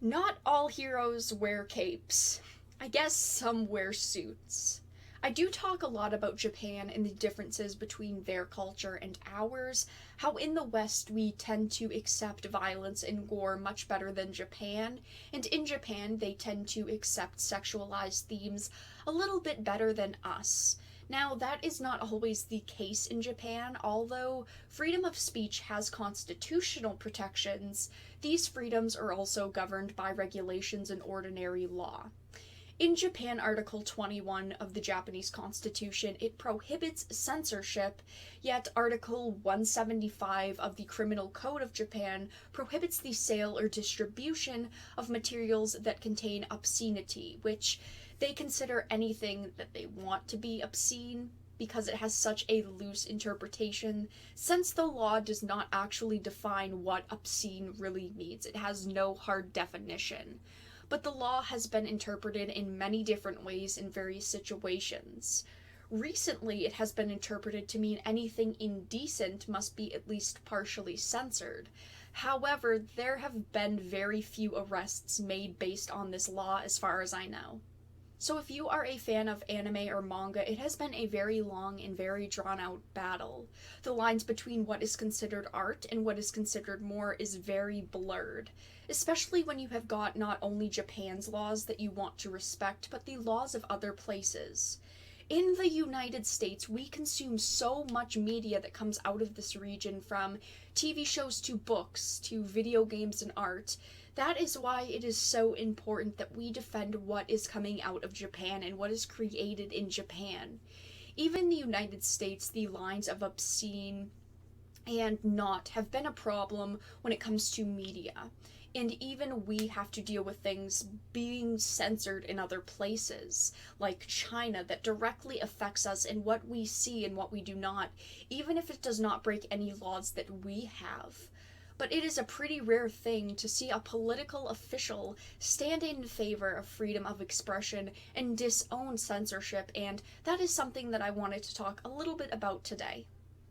Not all heroes wear capes. I guess some wear suits. I do talk a lot about Japan and the differences between their culture and ours, how in the West we tend to accept violence and gore much better than Japan, and in Japan they tend to accept sexualized themes a little bit better than us. Now, that is not always the case in Japan, although freedom of speech has constitutional protections. These freedoms are also governed by regulations and ordinary law. In Japan, Article 21 of the Japanese Constitution, it prohibits censorship, yet Article 175 of the Criminal Code of Japan prohibits the sale or distribution of materials that contain obscenity, which they consider anything that they want to be obscene because it has such a loose interpretation, since the law does not actually define what obscene really means. It has no hard definition. But the law has been interpreted in many different ways in various situations. Recently, it has been interpreted to mean anything indecent must be at least partially censored. However, there have been very few arrests made based on this law as far as I know. So if you are a fan of anime or manga, it has been a very long and very drawn out battle. The lines between what is considered art and what is considered more is very blurred, especially when you have got not only Japan's laws that you want to respect, but the laws of other places. In the United States, we consume so much media that comes out of this region, from TV shows to books to video games and art. That is why it is so important that we defend what is coming out of Japan and what is created in Japan. Even in the United States, the lines of obscene and not have been a problem when it comes to media. And even we have to deal with things being censored in other places, like China, that directly affects us in what we see and what we do not, even if it does not break any laws that we have. But it is a pretty rare thing to see a political official stand in favor of freedom of expression and disown censorship, and that is something that I wanted to talk a little bit about today.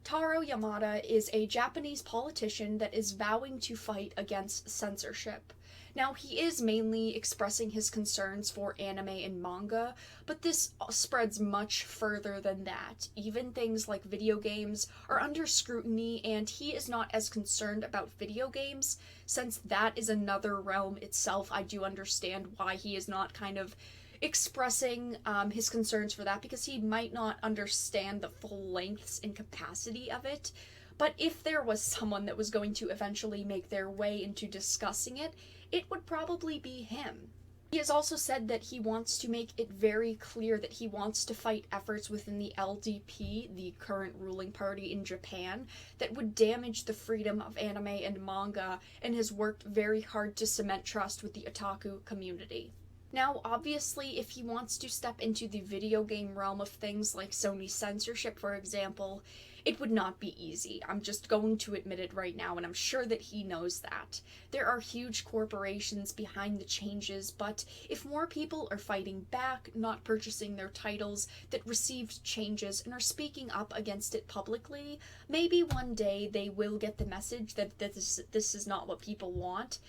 Taro Yamada is a Japanese politician that is vowing to fight against censorship. Now, he is mainly expressing his concerns for anime and manga, but this spreads much further than that. Even things like video games are under scrutiny, and he is not as concerned about video games, since that is another realm itself. I do understand why he is not kind of expressing his concerns for that, because he might not understand the full lengths and capacity of it. But if there was someone that was going to eventually make their way into discussing it, it would probably be him. He has also said that he wants to make it very clear that he wants to fight efforts within the LDP, the current ruling party in Japan, that would damage the freedom of anime and manga, and has worked very hard to cement trust with the otaku community. Now, obviously, if he wants to step into the video game realm of things like Sony censorship, for example, it would not be easy. I'm just going to admit it right now, and I'm sure that he knows that. There are huge corporations behind the changes, but if more people are fighting back, not purchasing their titles that received changes, and are speaking up against it publicly, maybe one day they will get the message that this is not what people want.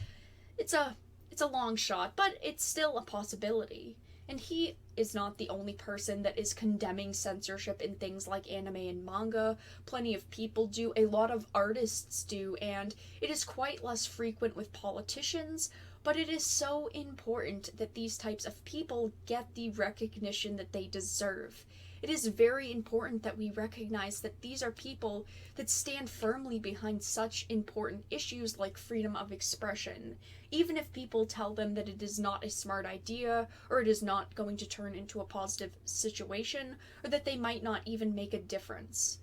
It's a long shot, but it's still a possibility. And he is not the only person that is condemning censorship in things like anime and manga. Plenty of people do, a lot of artists do, and it is quite less frequent with politicians, but it is so important that these types of people get the recognition that they deserve. It is very important that we recognize that these are people that stand firmly behind such important issues like freedom of expression, even if people tell them that it is not a smart idea, or it is not going to turn into a positive situation, or that they might not even make a difference.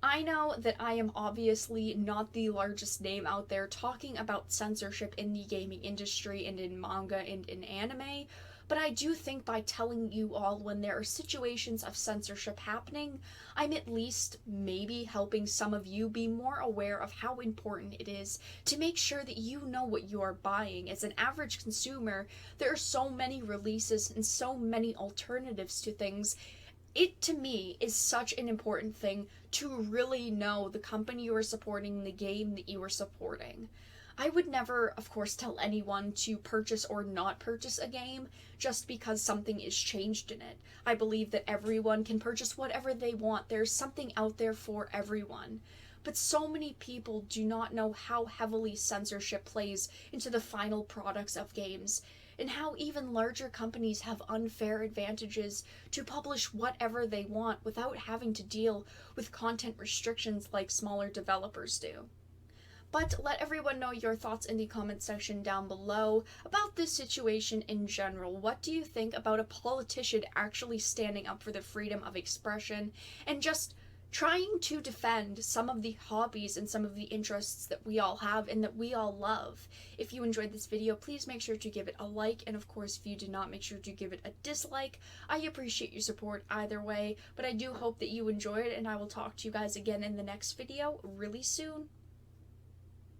I know that I am obviously not the largest name out there talking about censorship in the gaming industry and in manga and in anime, but I do think by telling you all when there are situations of censorship happening, I'm at least maybe helping some of you be more aware of how important it is to make sure that you know what you are buying. As an average consumer, there are so many releases and so many alternatives to things. It, to me, is such an important thing to really know the company you are supporting, the game that you are supporting. I would never, of course, tell anyone to purchase or not purchase a game just because something is changed in it. I believe that everyone can purchase whatever they want. There's something out there for everyone. But so many people do not know how heavily censorship plays into the final products of games, and how even larger companies have unfair advantages to publish whatever they want without having to deal with content restrictions like smaller developers do. But let everyone know your thoughts in the comment section down below about this situation in general. What do you think about a politician actually standing up for the freedom of expression and just trying to defend some of the hobbies and some of the interests that we all have and that we all love? If you enjoyed this video, please make sure to give it a like, and of course if you did not, make sure to give it a dislike. I appreciate your support either way, but I do hope that you enjoyed, and I will talk to you guys again in the next video really soon.